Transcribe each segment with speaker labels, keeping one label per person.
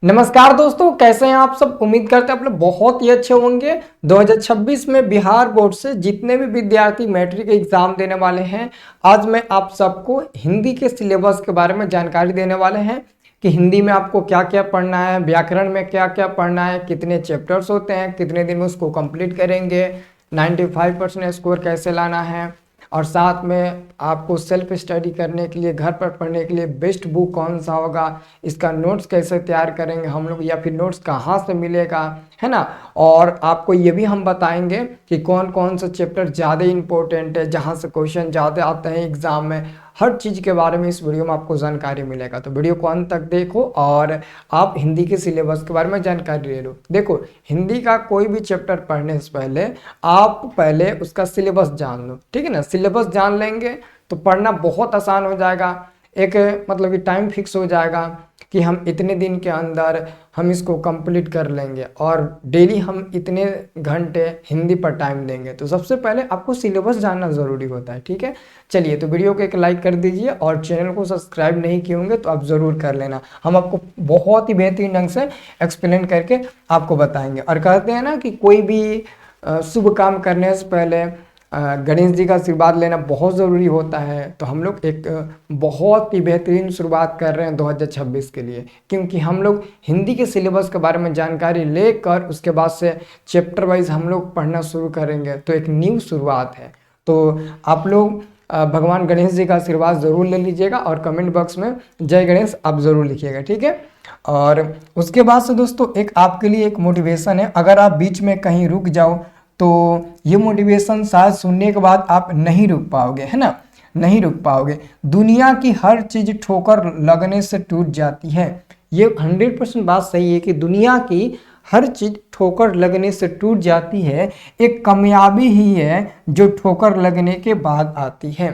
Speaker 1: नमस्कार दोस्तों, कैसे हैं आप सब। उम्मीद करते हैं आप लोग बहुत ही अच्छे होंगे। 2026 में बिहार बोर्ड से जितने भी विद्यार्थी मैट्रिक एग्जाम देने वाले हैं, आज मैं आप सबको हिंदी के सिलेबस के बारे में जानकारी देने वाले हैं कि हिंदी में आपको क्या क्या पढ़ना है, व्याकरण में क्या क्या पढ़ना है, कितने चैप्टर्स होते हैं, कितने दिन में उसको कंप्लीट करेंगे, 95% स्कोर कैसे लाना है, और साथ में आपको सेल्फ स्टडी करने के लिए, घर पर पढ़ने के लिए बेस्ट बुक कौन सा होगा, इसका नोट्स कैसे तैयार करेंगे हम लोग, या फिर नोट्स कहाँ से मिलेगा, है ना। और आपको ये भी हम बताएंगे कि कौन कौन सा चैप्टर ज़्यादा इंपॉर्टेंट है, जहाँ से क्वेश्चन ज़्यादा आते हैं एग्जाम में। हर चीज़ के बारे में इस वीडियो में आपको जानकारी मिलेगा, तो वीडियो को अंत तक देखो और आप हिंदी के सिलेबस के बारे में जानकारी ले लो। देखो, हिंदी का कोई भी चैप्टर पढ़ने से पहले आप पहले उसका सिलेबस जान लो, ठीक है ना। सिलेबस जान लेंगे तो पढ़ना बहुत आसान हो जाएगा। एक मतलब कि टाइम फिक्स हो जाएगा कि हम इतने दिन के अंदर हम इसको कंप्लीट कर लेंगे और डेली हम इतने घंटे हिंदी पर टाइम देंगे। तो सबसे पहले आपको सिलेबस जानना ज़रूरी होता है, ठीक है। चलिए, तो वीडियो को एक लाइक कर दीजिए और चैनल को सब्सक्राइब नहीं किए होंगे तो आप ज़रूर कर लेना। हम आपको बहुत ही बेहतरीन ढंग से एक्सप्लेन करके आपको बताएंगे। और कहते हैं ना कि कोई भी शुभ काम करने से पहले गणेश जी का आशीर्वाद लेना बहुत ज़रूरी होता है। तो हम लोग एक बहुत ही बेहतरीन शुरुआत कर रहे हैं 2026 के लिए, क्योंकि हम लोग हिंदी के सिलेबस के बारे में जानकारी लेकर उसके बाद से चैप्टर वाइज हम लोग पढ़ना शुरू करेंगे। तो एक न्यू शुरुआत है। तो आप लोग भगवान गणेश जी का आशीर्वाद ज़रूर ले लीजिएगा और कमेंट बॉक्स में जय गणेश आप ज़रूर लिखिएगा, ठीक है। और उसके बाद से दोस्तों एक आपके लिए एक मोटिवेशन है। अगर आप बीच में कहीं रुक जाओ तो ये मोटिवेशन शायद सुनने के बाद आप नहीं रुक पाओगे, है ना, नहीं रुक पाओगे। दुनिया की हर चीज़ ठोकर लगने से टूट जाती है। ये 100% बात सही है कि दुनिया की हर चीज़ ठोकर लगने से टूट जाती है। एक कामयाबी ही है जो ठोकर लगने के बाद आती है।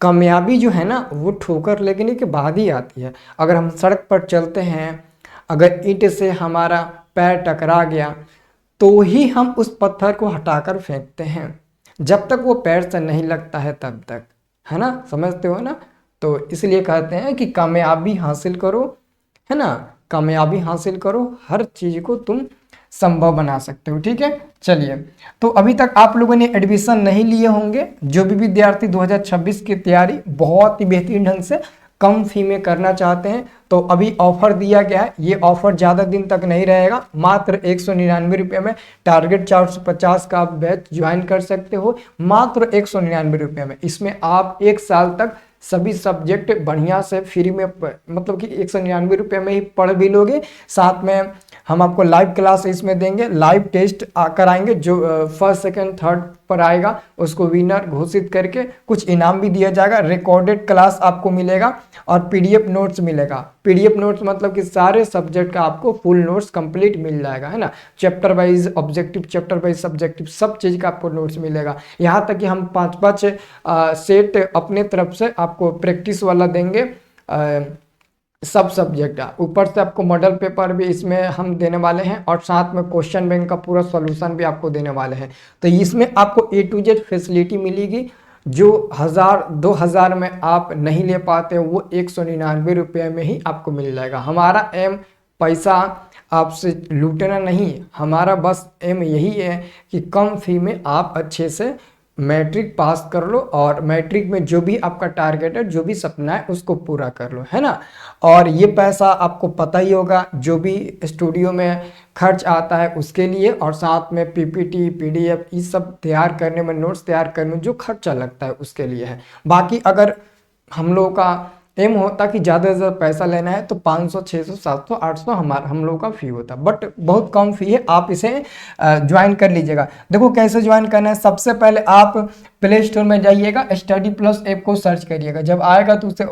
Speaker 1: कामयाबी जो है ना वो ठोकर लगने के बाद ही आती है। अगर हम सड़क पर चलते हैं, अगर ईंट से हमारा पैर टकरा गया तो ही हम उस पत्थर को हटाकर फेंकते हैं। जब तक वो पैर से नहीं लगता है तब तक, है ना, समझते हो ना। तो इसलिए कहते हैं कि कामयाबी हासिल करो, है ना, कामयाबी हासिल करो, हर चीज़ को तुम संभव बना सकते हो, ठीक है। चलिए, तो अभी तक आप लोगों ने एडमिशन नहीं लिए होंगे, जो भी विद्यार्थी 2026 की तैयारी बहुत ही बेहतरीन ढंग से कम फी में करना चाहते हैं, तो अभी ऑफर दिया गया है। ये ऑफर ज़्यादा दिन तक नहीं रहेगा। मात्र 199 रुपये में टारगेट 450 का आप बैच ज्वाइन कर सकते हो, मात्र 199 रुपये में। इसमें आप 1 साल तक सभी सब्जेक्ट बढ़िया से फ्री में, मतलब कि 199 रुपये में ही पढ़ भी लोगे। साथ में हम आपको लाइव क्लास इसमें देंगे, लाइव टेस्ट कराएंगे। जो फर्स्ट सेकंड थर्ड पर आएगा उसको विनर घोषित करके कुछ इनाम भी दिया जाएगा। रिकॉर्डेड क्लास आपको मिलेगा और पीडीएफ नोट्स मिलेगा। पीडीएफ नोट्स मतलब कि सारे सब्जेक्ट का आपको फुल नोट्स कंप्लीट मिल जाएगा, है ना। Chapter wise objective, chapter wise subjective, सब चीज़ का आपको नोट्स मिलेगा। यहाँ तक कि हम 5-5 सेट अपने तरफ से आपको प्रैक्टिस वाला देंगे, सब सब्जेक्ट का। ऊपर से आपको मॉडल पेपर भी इसमें हम देने वाले हैं और साथ में क्वेश्चन बैंक का पूरा सॉल्यूशन भी आपको देने वाले हैं। तो इसमें आपको A to Z फैसिलिटी मिलेगी। जो 1000-2000 में आप नहीं ले पाते वो 199 रुपये में ही आपको मिल जाएगा। हमारा एम पैसा आपसे लूटना नहीं, हमारा बस एम यही है कि कम फी में आप अच्छे से मैट्रिक पास कर लो और मैट्रिक में जो भी आपका टारगेट है, जो भी सपना है उसको पूरा कर लो, है ना। और ये पैसा आपको पता ही होगा जो भी स्टूडियो में खर्च आता है उसके लिए, और साथ में पीपीटी पीडीएफ ये सब तैयार करने में, नोट्स तैयार करने में जो खर्चा लगता है उसके लिए है। बाकी अगर हम लोगों का एम होता कि ज़्यादा से ज़्यादा पैसा लेना है तो 500, 600, 700, 800 हम लोगों का फ़ी होता, बट बहुत कम फ़ी है। आप इसे ज्वाइन कर लीजिएगा। देखो कैसे ज्वाइन करना है। सबसे पहले आप प्ले स्टोर में जाइएगा, स्टडी प्लस ऐप को सर्च करिएगा। जब आएगा तो उसे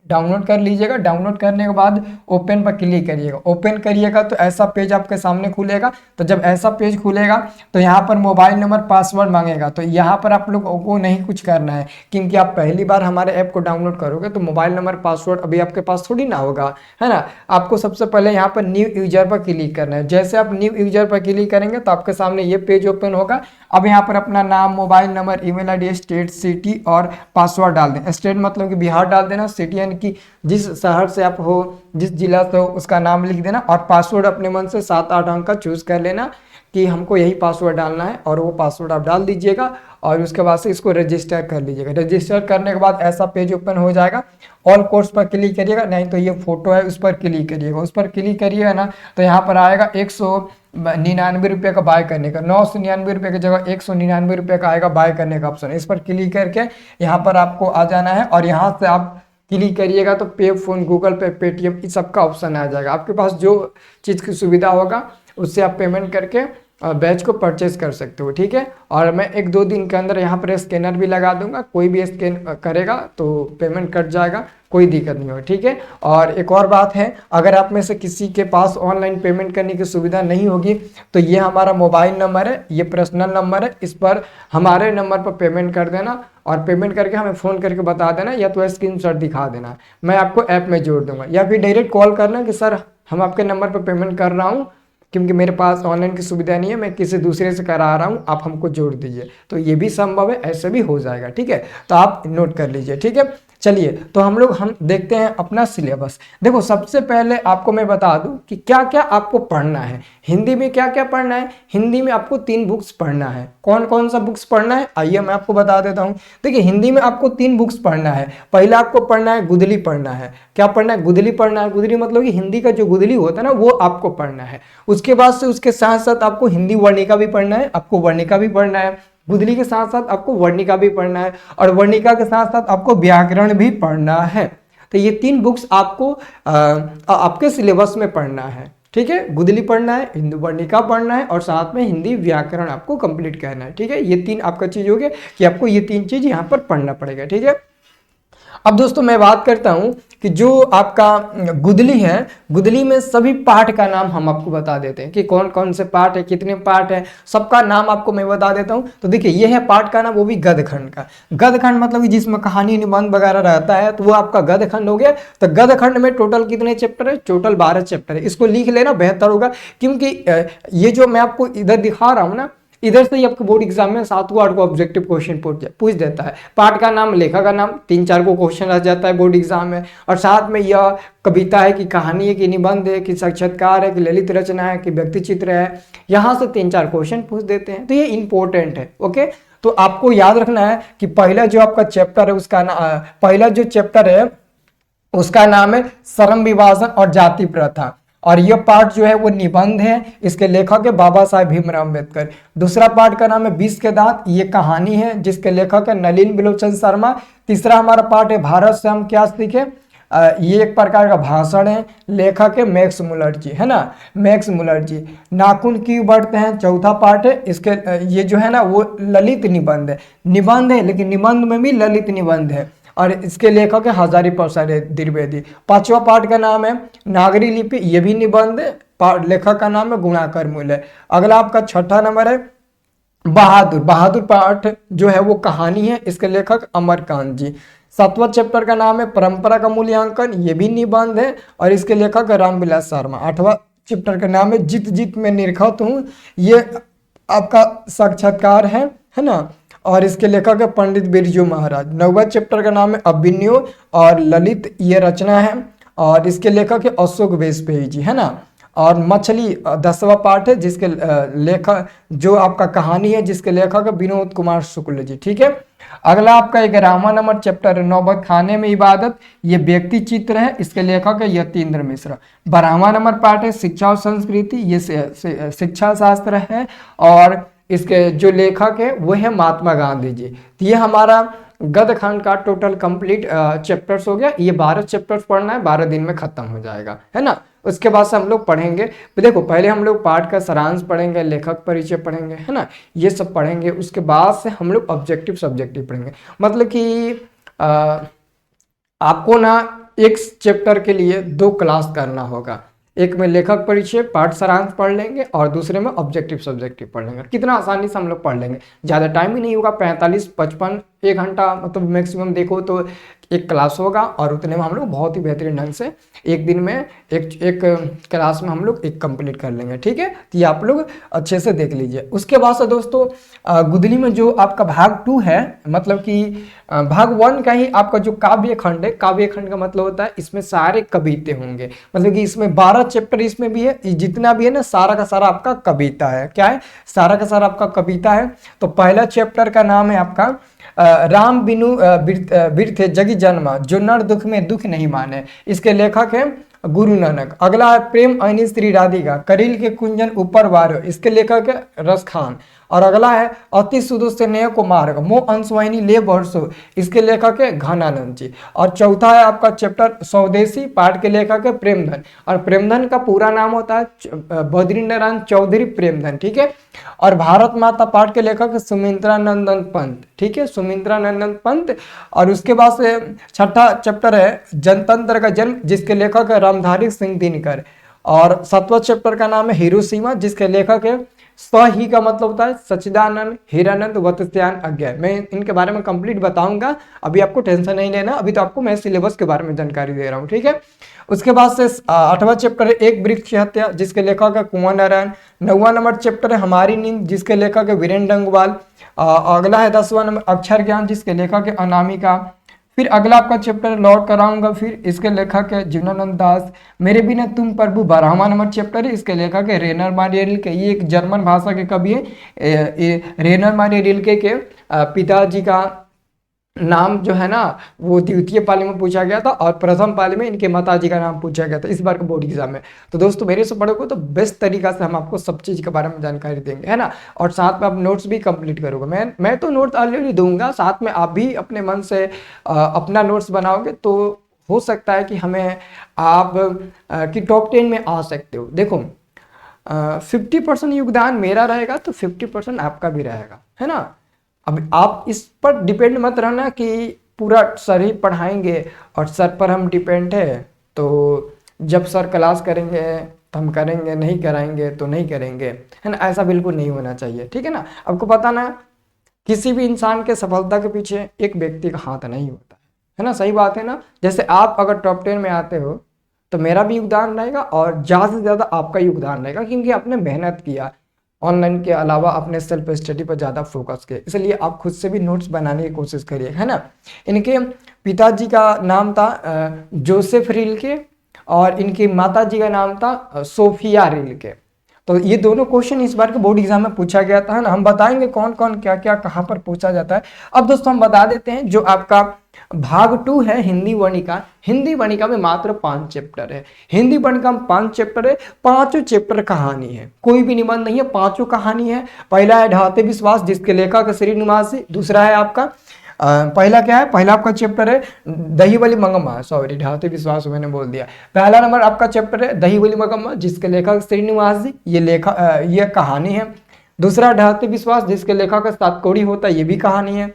Speaker 1: डाउनलोड कर लीजिएगा। डाउनलोड करने के बाद ओपन पर क्लिक करिएगा। ओपन करिएगा तो ऐसा पेज आपके सामने खुलेगा। तो जब ऐसा पेज खुलेगा तो यहाँ पर मोबाइल नंबर, पासवर्ड मांगेगा। तो यहाँ पर आप लोगों को नहीं कुछ करना है, क्योंकि आप पहली बार हमारे ऐप को डाउनलोड करोगे तो मोबाइल नंबर, पासवर्ड अभी आपके पास थोड़ी ना होगा, है ना। आपको सबसे पहले यहाँ पर न्यू यूजर पर क्लिक करना है। जैसे आप न्यू यूजर पर क्लिक करेंगे तो आपके सामने ये पेज ओपन होगा। अब यहाँ पर अपना नाम, mobile number, email ID, state, city और पासवर्ड डाल दें। स्टेट मतलब कि बिहार डाल देना, सिटी यानी कि जिस शहर से आप हो, जिस जिला से हो, उसका नाम लिख देना और पासवर्ड अपने मन से 7-8 अंक का चूज कर लेना कि हमको यही पासवर्ड डालना है, और वो पासवर्ड आप डाल दीजिएगा और उसके बाद से इसको रजिस्टर कर लीजिएगा। रजिस्टर करने के बाद ऐसा पेज ओपन हो जाएगा। ऑल कोर्स पर क्लिक करिएगा, नहीं तो ये फोटो है उस पर क्लिक करिएगा। उस पर क्लिक करिएगा ना तो यहाँ पर आएगा 199 रुपये का बाय करने का, 999 रुपये की जगह 199 रुपये का आएगा बाय करने का ऑप्शन। इस पर क्लिक करके यहाँ पर आपको आ जाना है और यहाँ से आप क्लिक करिएगा तो पे फोन, गूगल पे, पेटीएम, इस सब का ऑप्शन आ जाएगा। आपके पास जो चीज़ की सुविधा होगा उससे आप पेमेंट करके बैच को परचेज कर सकते हो, ठीक है। और मैं 1-2 दिन के अंदर यहाँ पर स्कैनर भी लगा दूंगा, कोई भी स्कैन करेगा तो पेमेंट कट जाएगा, कोई दिक्कत नहीं हो, ठीक है। और एक और बात है, अगर आप में से किसी के पास ऑनलाइन पेमेंट करने की सुविधा नहीं होगी तो ये हमारा मोबाइल नंबर है, ये पर्सनल नंबर है, इस पर हमारे नंबर पर पेमेंट कर देना और पेमेंट करके हमें फ़ोन करके बता देना या तो स्क्रीनशॉट दिखा देना, मैं आपको ऐप में जोड़ दूंगा। या फिर डायरेक्ट कॉल करना कि सर हम आपके नंबर पर पेमेंट कर रहा हूँ क्योंकि मेरे पास ऑनलाइन की सुविधा नहीं है, मैं किसी दूसरे से करा रहा हूँ, आप हमको जोड़ दीजिए, तो ये भी संभव है, ऐसे भी हो जाएगा, ठीक है। तो आप नोट कर लीजिए, ठीक है। चलिए तो हम देखते हैं अपना सिलेबस। देखो सबसे पहले आपको मैं बता दूं कि क्या क्या आपको पढ़ना है। हिंदी में क्या क्या पढ़ना है? हिंदी में आपको 3 बुक्स पढ़ना है। कौन कौन सा बुक्स पढ़ना है आइए मैं आपको बता देता हूं। देखिए हिंदी में आपको 3 बुक्स पढ़ना है। पहला आपको पढ़ना है गुदली पढ़ना है। क्या पढ़ना है? गुदली पढ़ना है। गुदली मतलब कि हिंदी का जो गुदली होता है ना वो आपको पढ़ना है। उसके बाद से उसके साथ साथ आपको हिंदी वर्णिका भी पढ़ना है, आपको वर्णिका भी पढ़ना है। गुदली के साथ साथ आपको वर्णिका भी पढ़ना है और वर्णिका के साथ साथ आपको व्याकरण भी पढ़ना है। तो ये 3 बुक्स आपको आपके सिलेबस में पढ़ना है, ठीक है। गुदली पढ़ना है, हिंदी वर्णिका पढ़ना है और साथ में हिंदी व्याकरण आपको कंप्लीट करना है, ठीक है। ये 3 आपका चीज हो गया कि आपको ये 3 चीज यहाँ पर पढ़ना पड़ेगा, ठीक है। अब दोस्तों मैं बात करता हूं कि जो आपका गुदली है, गुदली में सभी पार्ट का नाम हम आपको बता देते हैं कि कौन कौन से पार्ट है, कितने पार्ट है, सबका नाम आपको मैं बता देता हूं। तो देखिए ये है पार्ट का नाम, वो भी गद्यखंड का। गद्यखंड मतलब कि जिसमें कहानी निबंध वगैरह रहता है तो वो आपका गद्यखंड हो गया। तो गद्यखंड में टोटल कितने चैप्टर है? टोटल 12 चैप्टर है। इसको लिख लेना बेहतर होगा क्योंकि ये जो मैं आपको इधर दिखा रहा हूँ ना, इधर से ही आपको बोर्ड एग्जाम में 7-8 को ऑब्जेक्टिव क्वेश्चन पूछ देता है। पाठ का नाम, लेखक का नाम, 3-4 को क्वेश्चन रह जाता है बोर्ड एग्जाम में। और साथ में यह कविता है कि कहानी है कि निबंध है कि साक्षात्कार है कि ललित रचना है कि व्यक्ति चित्र है, यहाँ से 3-4 क्वेश्चन पूछ देते हैं। तो ये इंपॉर्टेंट है, ओके। तो आपको याद रखना है कि पहला जो आपका चैप्टर है उसका पहला जो चैप्टर है उसका नाम है श्रम विभाजन और जाति प्रथा, और यह पार्ट जो है वो निबंध है। इसके लेखक है बाबा साहेब भीमराव अम्बेडकर। दूसरा पार्ट का नाम है 20 के दांत, ये कहानी है जिसके लेखक है नलिन बिलोचन शर्मा। तीसरा हमारा पार्ट है भारत से हम क्या सीखे, ये एक प्रकार का भाषण है, लेखक है मैक्स मुलर जी, है ना, मैक्स मुलर जी। नाखून क्यों बढ़ते हैं, चौथा पार्ट है। इसके ये जो है ना वो ललित निबंध है, निबंध है लेकिन निबंध में भी ललित निबंध है और इसके लेखक है हजारी प्रसाद द्विवेदी। पांचवा पार्ट का नाम है नागरी लिपि, ये भी निबंध है, लेखक का नाम है गुणाकर मूल्य। अगला आपका छठा नंबर है बहादुर। बहादुर पाठ जो है वो कहानी है, इसके लेखक अमरकांत जी। 7वां चैप्टर का नाम है परंपरा का मूल्यांकन, ये भी निबंध है और इसके लेखक है रामविलास शर्मा। 8वां चैप्टर का नाम है जीत जीत में निरखत हूँ, ये आपका साक्षात्कार है ना, और इसके लेखक है पंडित बिरजू महाराज। 9वां चैप्टर का नाम है अभिनयो और ललित, ये रचना है और इसके लेखक है अशोक वाजपेयी जी, है ना। और मछली 10वां पार्ट है जिसके लेखक जो आपका कहानी है जिसके लेखक है विनोद कुमार शुक्ल जी, ठीक है। अगला आपका 11वां नंबर चैप्टर है नौबत खाने में इबादत, ये व्यक्ति चित्र है, इसके लेखक है यतीन्द्र मिश्रा। 12वां नंबर पार्ट है शिक्षा और संस्कृति, ये शिक्षा शास्त्र है और इसके जो लेखक है वो है महात्मा गांधी जी। तो ये हमारा गद्यखंड का टोटल कंप्लीट चैप्टर्स हो गया। ये 12 चैप्टर्स पढ़ना है, 12 दिन में खत्म हो जाएगा, है ना। उसके बाद से हम लोग पढ़ेंगे, तो देखो पहले हम लोग पाठ का सारांश पढ़ेंगे, लेखक परिचय पढ़ेंगे, है ना, ये सब पढ़ेंगे। उसके बाद से हम लोग ऑब्जेक्टिव सब्जेक्टिव पढ़ेंगे। मतलब कि आपको ना एक चैप्टर के लिए 2 क्लास करना होगा, एक में लेखक परिचय पाठ सारांश पढ़ लेंगे और दूसरे में ऑब्जेक्टिव सब्जेक्टिव पढ़ लेंगे। कितना आसानी से हम लोग पढ़ लेंगे, ज़्यादा टाइम ही नहीं होगा, 45-55 1 घंटा मतलब मैक्सिमम देखो तो एक क्लास होगा, और उतने में हम लोग बहुत ही बेहतरीन ढंग से एक दिन में एक क्लास में हम लोग एक कंप्लीट कर लेंगे। ठीक है, तो ये आप लोग अच्छे से देख लीजिए। उसके बाद से दोस्तों गुदली में जो आपका भाग 2 है, मतलब कि भाग 1 का ही आपका जो काव्य खंड है, काव्य खंड का मतलब होता है इसमें सारे कविते होंगे, मतलब कि इसमें 12 चैप्टर इसमें भी है, जितना भी है ना सारा का सारा आपका कविता है। क्या है? सारा का सारा आपका कविता है। तो पहला चैप्टर का नाम है आपका राम बिनु बिरथे जगी जन्मा, जो नर दुख में दुख नहीं माने, इसके लेखक है गुरु नानक। अगला है प्रेम अनिल श्री राधिका, करील के कुंजन ऊपर वारो, इसके लेखक है रस खान। और अगला है अति सुदो से नय को मार्ग, मोह अंशवाहिनी ले बरसो, इसके लेखक है घनानंद जी। और चौथा है आपका चैप्टर स्वदेशी, पाठ के लेखक है प्रेमधन। और प्रेमधन का पूरा नाम होता है बद्री नारायण चौधरी प्रेमधन। ठीक है। और भारत माता पाठ के लेखक सुमित्रा नंदन पंत। ठीक है, सुमित्रा नंदन पंत। और उसके बाद से छठा चैप्टर है जनतंत्र का जन्म, जिसके लेखक है रामधारी सिंह दिनकर। और 7वां चैप्टर का नाम है हिरोशिमा, जिसके लेखक है ही का मतलब होता है सच्चिदानंद हिरानंद वत्स्यायन अज्ञा। मैं इनके बारे में कंप्लीट बताऊंगा, अभी आपको टेंशन नहीं लेना, अभी तो आपको मैं सिलेबस के बारे में जानकारी दे रहा हूँ। ठीक है। उसके बाद से 8वां चैप्टर है एक वृक्ष की हत्या, जिसके लेखक है कुंवर नारायण। 9वां नंबर चैप्टर है हमारी नींद, जिसके लेखक है वीरेंद्र डंगवाल। अगला है 10वां नंबर अक्षर ज्ञान, जिसके लेखक है अनामिका। फिर अगला आपका चैप्टर लौट कराऊंगा, फिर इसके लेखक है जीवनानंद दास। मेरे बिना तुम प्रभु 12वां नंबर चैप्टर है, इसके लेखक है रेनर मारिया रिल्के। ये एक जर्मन भाषा के कवि है। रेनर मारिया रिल्के के पिताजी का नाम जो है ना वो द्वितीय पाली में पूछा गया था, और प्रथम पाली में इनके माताजी का नाम पूछा गया था इस बार के बोर्ड एग्जाम में। तो दोस्तों मेरे से पढ़ोगे तो बेस्ट तरीका से हम आपको सब चीज़ के बारे में जानकारी देंगे, है ना। और साथ में आप नोट्स भी कंप्लीट करोगे। मैं तो नोट्स ऑलरेडी दूंगा, साथ में आप भी अपने मन से अपना नोट्स बनाओगे तो हो सकता है कि हमें आप कि टॉप 10 में आ सकते हो। देखो 50% योगदान मेरा रहेगा तो 50% आपका भी रहेगा, है ना। अब आप इस पर डिपेंड मत रहना कि पूरा सर ही पढ़ाएंगे और सर पर हम डिपेंड है, तो जब सर क्लास करेंगे तो हम करेंगे, नहीं कराएंगे तो नहीं करेंगे, है ना। ऐसा बिल्कुल नहीं होना चाहिए। ठीक है ना। आपको पता ना किसी भी इंसान के सफलता के पीछे एक व्यक्ति का हाथ नहीं होता है ना। सही बात है ना। जैसे आप अगर टॉप 10 में आते हो तो मेरा भी योगदान रहेगा और ज़्यादा से ज़्यादा आपका योगदान रहेगा, क्योंकि आपने मेहनत किया, ऑनलाइन के अलावा अपने सेल्फ स्टडी पर ज़्यादा फोकस किए, इसलिए आप खुद से भी नोट्स बनाने की कोशिश करिए, है ना। इनके पिताजी का नाम था जोसेफ रिल्के, और इनकी माताजी का नाम था सोफिया रिल्के। तो ये दोनों क्वेश्चन इस बार के बोर्ड एग्जाम में पूछा गया था, है ना। हम बताएंगे कौन कौन क्या क्या कहाँ पर पूछा जाता है। अब दोस्तों हम बता देते हैं जो आपका भाग 2 है हिंदी वर्णिका। हिंदी वर्णिका में मात्र 5 चैप्टर है। हिंदी वर्णिका में 5 चैप्टर है, 5 चैप्टर कहानी है, कोई भी निबंध नहीं है, 5 कहानी है। पहला है ढाते विश्वास, जिसके लेखक है श्रीनिवास जी। दूसरा है आपका पहला क्या है, पहला आपका चैप्टर है दही वाली मंगम्मा, सॉरी ढाते विश्वास मैंने बोल दिया। पहला नंबर आपका चैप्टर है दही वाली मंगम्मा, जिसके लेखक श्रीनिवास जी। ये कहानी है। दूसरा ढाते विश्वास, जिसके लेखक सातकोड़ी होता है, ये भी कहानी है।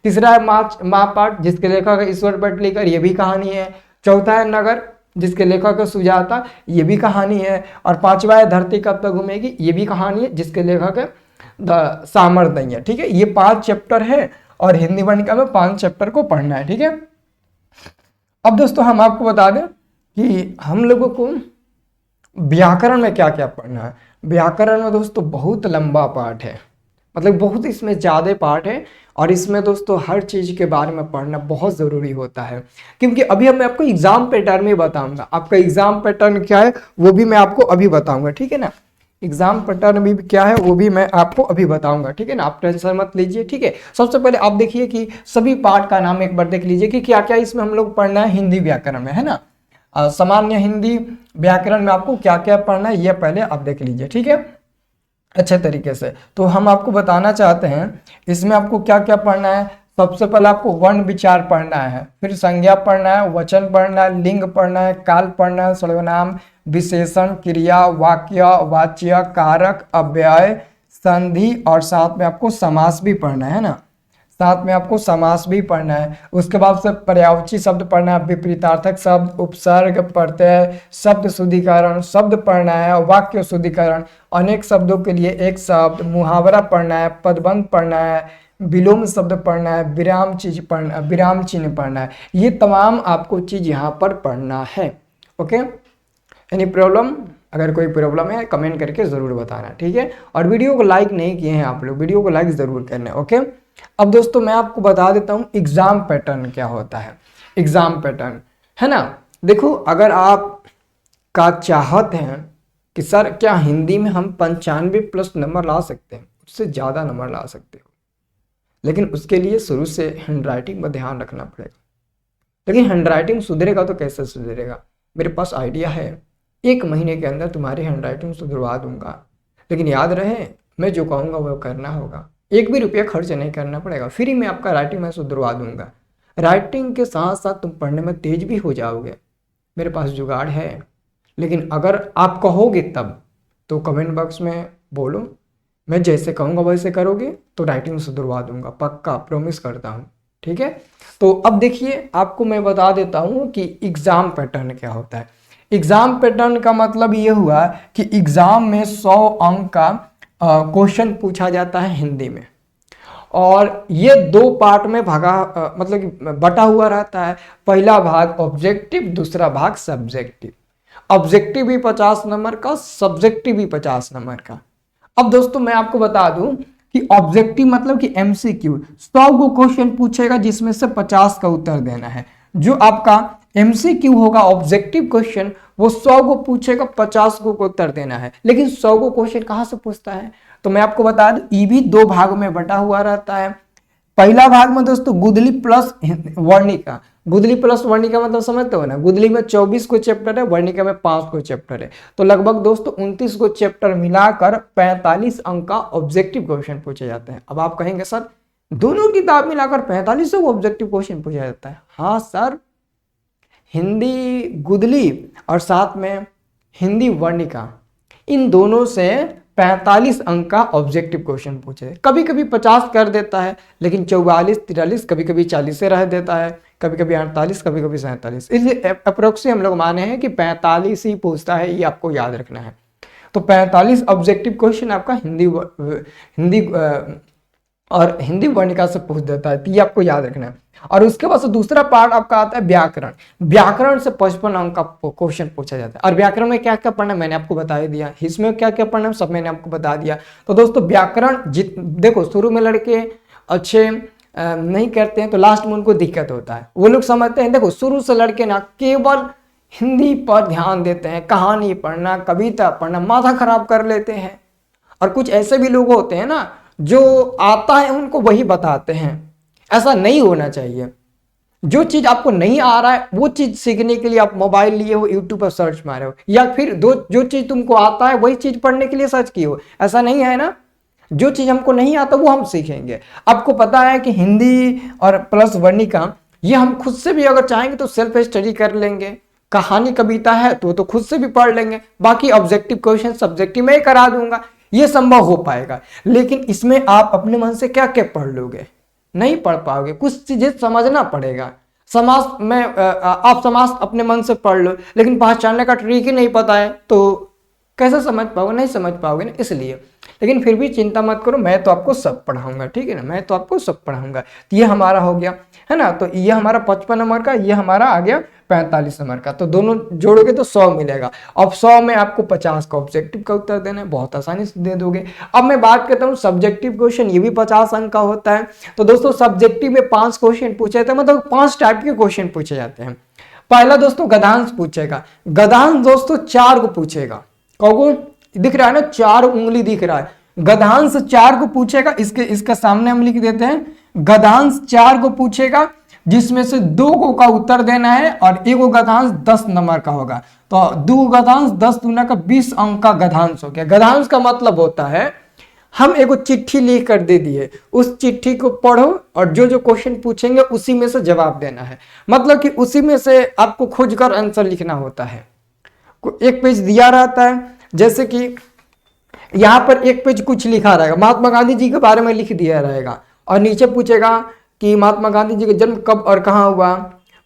Speaker 1: तीसरा है माँ पाठ, जिसके लेखक है ईश्वर पटलीकर, ये भी कहानी है। चौथा है नगर, जिसके लेखक है सुजाता, ये भी कहानी है। और 5वां है धरती कब तक घूमेगी, ये भी कहानी है, जिसके लेखक है सामर दैया। ठीक है, ये 5 चैप्टर है और हिंदी वर्णिका में 5 चैप्टर को पढ़ना है। ठीक है। अब दोस्तों हम आपको बता दें कि हम लोगों को व्याकरण में क्या क्या पढ़ना है। व्याकरण में दोस्तों बहुत लंबा पाठ है, मतलब बहुत इसमें ज़्यादा पार्ट है, और इसमें दोस्तों हर चीज़ के बारे में पढ़ना बहुत ज़रूरी होता है, क्योंकि अभी मैं आपको एग्जाम पैटर्न में बताऊंगा। आपका एग्जाम पैटर्न क्या है वो भी मैं आपको अभी बताऊंगा। ठीक है ना। एग्जाम पैटर्न भी क्या है वो भी मैं आपको अभी बताऊंगा। ठीक है ना। आप टेंशन मत लीजिए। ठीक है। सबसे पहले आप देखिए कि सभी पार्ट का नाम एक बार देख लीजिए कि क्या क्या इसमें हम लोग पढ़ना है हिंदी व्याकरण में, है ना। सामान्य हिंदी व्याकरण में आपको क्या क्या पढ़ना है ये पहले आप देख लीजिए। ठीक है, अच्छे तरीके से। तो हम आपको बताना चाहते हैं इसमें आपको क्या क्या पढ़ना है। सबसे पहले आपको वर्ण विचार पढ़ना है, फिर संज्ञा पढ़ना है, वचन पढ़ना है, लिंग पढ़ना है, काल पढ़ना है, सर्वनाम, विशेषण, क्रिया, वाक्य, वाच्य, कारक, अव्यय, संधि, और साथ में आपको समास भी पढ़ना है ना। साथ में आपको समास भी पढ़ना है। उसके बाद से पर्यायवाची शब्द पढ़ना है, विपरीतार्थक शब्द, उपसर्ग, प्रत्यय, शब्द शुद्धिकरण शब्द पढ़ना है, वाक्य शुद्धिकरण, अनेक शब्दों के लिए एक शब्द, मुहावरा पढ़ना है, पदबंध पढ़ना है, विलोम शब्द पढ़ना है, विराम चीज पढ़ना, विराम चिन्ह पढ़ना है, ये तमाम आपको चीज यहाँ पर पढ़ना है। Okay, any problem? अगर कोई प्रॉब्लम है कमेंट करके ज़रूर बताना, ठीक है। और वीडियो को लाइक नहीं किए हैं आप लोग, वीडियो को लाइक ज़रूर करना, ओके। अब दोस्तों मैं आपको बता देता हूँ एग्ज़ाम पैटर्न क्या होता है। एग्ज़ाम पैटर्न है ना, देखो अगर आप का चाहत हैं कि सर क्या हिंदी में हम 95+ नंबर ला सकते हैं, उससे ज़्यादा नंबर ला सकते हो, लेकिन उसके लिए शुरू से हैंडराइटिंग पर ध्यान रखना पड़ेगा। लेकिन हैंडराइटिंग सुधरेगा तो कैसे सुधरेगा? मेरे पास आइडिया है, 1 महीने के अंदर तुम्हारी हैंडराइटिंग सुधरवा दूंगा। लेकिन याद रहे, मैं जो कहूँगा वो करना होगा, 1 भी रुपया खर्च नहीं करना पड़ेगा, फ्री में आपका राइटिंग मैं सुधरवा दूंगा। राइटिंग के साथ साथ तुम पढ़ने में तेज भी हो जाओगे, मेरे पास जुगाड़ है। लेकिन अगर आप कहोगे तब तो कमेंट बॉक्स में बोलो, मैं जैसे कहूँगा वैसे करोगे तो राइटिंग सुधरवा दूंगा, पक्का प्रॉमिस करता हूँ, ठीक है। तो अब देखिए आपको मैं बता देता हूँ कि एग्ज़ाम पैटर्न क्या होता है। एग्ज़ाम पैटर्न का मतलब ये हुआ कि एग्ज़ाम में 100 अंक का क्वेश्चन पूछा जाता है हिंदी में, और ये 2 पार्ट में मतलब कि बटा हुआ रहता है। पहला भाग ऑब्जेक्टिव, दूसरा भाग सब्जेक्टिव। ऑब्जेक्टिव भी 50 नंबर का, सब्जेक्टिव भी 50 नंबर का। अब दोस्तों मैं आपको बता दूं कि ऑब्जेक्टिव मतलब कि एमसीक्यू, 100 को क्वेश्चन पूछेगा जिसमें से 50 का उत्तर देना है। जो आपका एमसीक्यू होगा ऑब्जेक्टिव क्वेश्चन, वो 100 को पूछेगा, 50 को उत्तर देना है। लेकिन 100 को क्वेश्चन कहां से पूछता है, तो मैं आपको बता दूं ये भी 2 भाग में बटा हुआ रहता है। पहला भाग में दोस्तों गुदली प्लस वर्णिका। गुदली प्लस वर्णिका मतलब समझते हो ना, गुदली में 24 को चैप्टर है, वर्णिका में 5 को चैप्टर है, तो लगभग दोस्तों 29 को चैप्टर मिलाकर 45 अंक का ऑब्जेक्टिव क्वेश्चन पूछे जाते हैं। अब आप कहेंगे सर दोनों किताब मिलाकर 45 को ऑब्जेक्टिव क्वेश्चन पूछा जाता है? हाँ सर, हिंदी गुदली और साथ में हिंदी वर्णिका, इन दोनों से 45 अंक का ऑब्जेक्टिव क्वेश्चन पूछे। कभी कभी 50 कर देता है, लेकिन 44, 43, कभी कभी 40 से रह देता है, कभी कभी 48, कभी कभी 47। इसलिए अप्रोक्सी हम लोग माने हैं कि 45 ही पूछता है, ये आपको याद रखना है। तो 45 ऑब्जेक्टिव क्वेश्चन आपका हिंदी और हिंदी वर्णिका से पूछ देता है, तो ये आपको याद रखना है। और उसके बाद से दूसरा पार्ट आपका आता है व्याकरण। व्याकरण से 55 अंक का क्वेश्चन पूछा जाता है। और व्याकरण में क्या क्या पढ़ना मैंने आपको बता ही दिया, इसमें क्या क्या पढ़ना सब मैंने आपको बता दिया। तो दोस्तों व्याकरण देखो शुरू में लड़के अच्छे नहीं करते हैं तो लास्ट में उनको दिक्कत होता है। वो लोग समझते हैं, देखो शुरू से लड़के ना केवल हिंदी पर ध्यान देते हैं, कहानी पढ़ना, कविता पढ़ना, माथा खराब कर लेते हैं। और कुछ ऐसे भी लोग होते हैं ना जो आता है उनको वही बताते हैं, ऐसा नहीं होना चाहिए। जो चीज आपको नहीं आ रहा है वो चीज सीखने के लिए आप मोबाइल लिए हो, यूट्यूब पर सर्च मारे हो, या फिर जो चीज तुमको आता है वही चीज पढ़ने के लिए सर्च किए हो, ऐसा नहीं है ना। जो चीज हमको नहीं आता वो हम सीखेंगे। आपको पता है कि हिंदी और प्लस वर्णिका ये हम खुद से भी अगर चाहेंगे तो सेल्फ स्टडी कर लेंगे। कहानी कविता है तो खुद से भी पढ़ लेंगे। बाकी ऑब्जेक्टिव क्वेश्चन सब्जेक्टिव में ही करा दूंगा, ये संभव हो पाएगा। लेकिन इसमें आप अपने मन से क्या क्या पढ़ लोगे, नहीं पढ़ पाओगे। कुछ चीजें समझना पड़ेगा। समास में आप समास अपने मन से पढ़ लो, लेकिन पहचानने का ट्रिक ही नहीं पता है तो कैसे समझ पाओगे, नहीं समझ पाओगे ना। इसलिए लेकिन फिर भी चिंता मत करो, मैं तो आपको सब पढ़ाऊंगा, ठीक है ना, मैं तो आपको सब पढ़ाऊंगा। तो ये हमारा हो गया है ना, तो ये हमारा 55 नंबर का, ये हमारा आ गया 45 नंबर का। तो दोनों जोड़ोगे तो 100 मिलेगा। अब 100 में आपको 50 का ऑब्जेक्टिव का उत्तर देना है, बहुत आसानी से दे दोगे। अब मैं बात करता हूँ सब्जेक्टिव क्वेश्चन, ये भी 50 अंक का होता है। तो दोस्तों सब्जेक्टिव में 5 क्वेश्चन पूछे जाते हैं, मतलब 5 टाइप के क्वेश्चन पूछे जाते हैं। पहला दोस्तों गद्यांश पूछेगा। गद्यांश दोस्तों 4 को पूछेगा। कहो दिख रहा है ना, 4 उंगली दिख रहा है। गद्यांश 4 को पूछेगा, इसके सामने हम लिख देते हैं। गद्यांश 4 को पूछेगा जिसमें से 2 को का उत्तर देना है, और एक गद्यांश 10 नंबर का होगा। तो 2 गद्यांश 10 दूना का 20 अंक का गद्यांश हो गया। गद्यांश का मतलब होता है हम एक चिट्ठी लिख कर दे दिए, उस चिट्ठी को पढ़ो और जो क्वेश्चन पूछेंगे उसी में से जवाब देना है। मतलब कि उसी में से आपको खोजकर आंसर लिखना होता है। एक पेज दिया रहता है, जैसे कि यहाँ पर एक पेज कुछ लिखा रहेगा, महात्मा गांधी जी के बारे में लिख दिया रहेगा, और नीचे पूछेगा कि महात्मा गांधी जी का जन्म कब और कहाँ हुआ,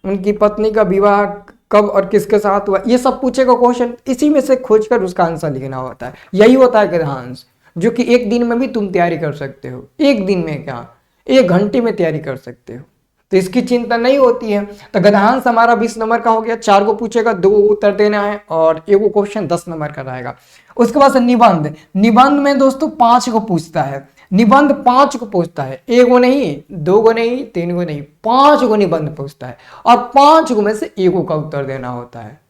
Speaker 1: उनकी पत्नी का विवाह कब और किसके साथ हुआ, ये सब पूछेगा क्वेश्चन। इसी में से खोजकर उसका आंसर लिखना होता है। यही होता है गद्यांश, जो कि एक दिन में भी तुम तैयारी कर सकते हो। एक दिन में क्या, 1 घंटे में तैयारी कर सकते हो, तो इसकी चिंता नहीं होती है। तो गद्यांश हमारा 20 नंबर का हो गया, 4 को पूछेगा, 2 उत्तर देना है और एक क्वेश्चन 10 नंबर का रहेगा। उसके बाद निबंध, निबंध में दोस्तों 5 को पूछता है, निबंध 5 को पूछता है, 1 को नहीं, 2 को नहीं, 3 को नहीं, 5 को निबंध पूछता है और 5 को में से 1 का उत्तर देना होता है।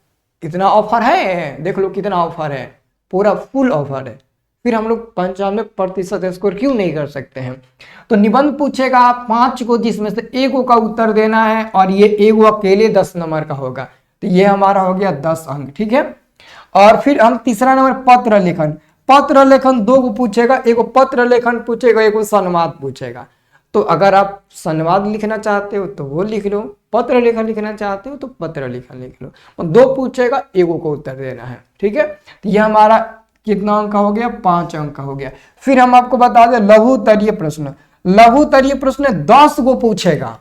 Speaker 1: इतना ऑफर है, देख लो कितना ऑफर है, पूरा फुल ऑफर है। फिर हम लोग 95% स्कोर क्यों नहीं कर सकते हैं। तो निबंध पूछेगा 5 को, जिसमें से 1 का उत्तर देना है और ये 1 अकेले 10 नंबर का होगा, तो ये हमारा हो गया 10 अंक, ठीक है। और फिर हम तीसरा नंबर पत्र लेखन, पत्र लेखन 2 को पूछेगा, 1 पत्र लेखन पूछेगा, 1 संवाद पूछेगा। तो अगर आप संवाद लिखना चाहते हो तो वो लिख लो, पत्र लेखन लिखना चाहते हो तो पत्र लेखन लिख लो। 2 पूछेगा, 1 को उत्तर देना है, ठीक है। तो ये हमारा कितना अंक का हो गया, 5 अंक का हो गया। फिर हम आपको बता दें लघु उत्तरीय प्रश्न, लघु उत्तरीय प्रश्न 10 को पूछेगा,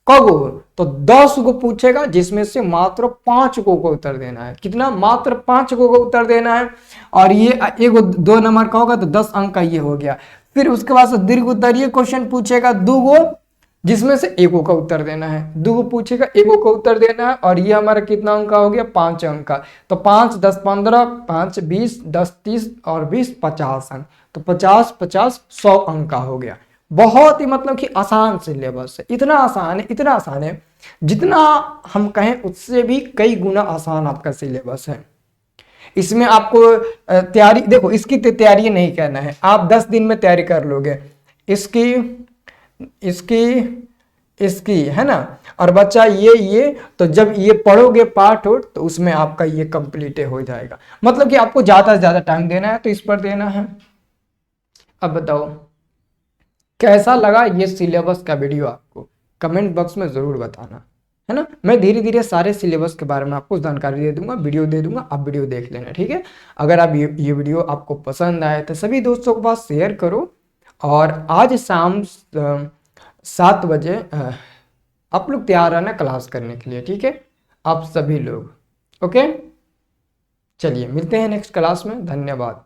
Speaker 1: कब, तो 10 को पूछेगा, जिसमें से मात्र 5 को उत्तर देना है। कितना, मात्र 5 को उत्तर देना है और ये 2 नंबर का होगा तो 10 अंक का ये हो गया। फिर उसके बाद दीर्घ उत्तरीय क्वेश्चन पूछेगा 2 को, जिसमें से 1 का उत्तर देना है, 2 पूछेगा, 1 का उत्तर देना है और ये हमारा कितना अंक का हो गया, 5 अंक का। तो 5 10 15, 5 20, 10 30 और 20 50 अंक, तो 50 50 100 अंक का हो गया। बहुत ही मतलब कि आसान सिलेबस है, इतना आसान है, इतना आसान है, जितना हम कहें उससे भी कई गुना आसान आपका सिलेबस है। इसमें आपको तैयारी, देखो इसकी तैयारी नहीं करना है, आप 10 दिन में तैयारी कर लोगे, इसकी इसकी इसकी, है ना, और बच्चा ये तो जब ये पढ़ोगे पार्ट हो तो उसमें आपका ये कंप्लीट हो जाएगा। मतलब कि आपको ज्यादा से ज्यादा टाइम देना है तो इस पर देना है। अब बताओ कैसा लगा ये सिलेबस का वीडियो, आपको कमेंट बॉक्स में जरूर बताना, है ना। मैं धीरे धीरे सारे सिलेबस के बारे में आपको जानकारी दे दूंगा, वीडियो दे दूंगा, आप वीडियो देख लेना, ठीक है। अगर आप ये वीडियो आपको पसंद आए तो सभी दोस्तों के पास शेयर करो और आज शाम 7 बजे आप लोग तैयार रहना क्लास करने के लिए, ठीक है, आप सभी लोग। ओके, चलिए मिलते हैं नेक्स्ट क्लास में, धन्यवाद।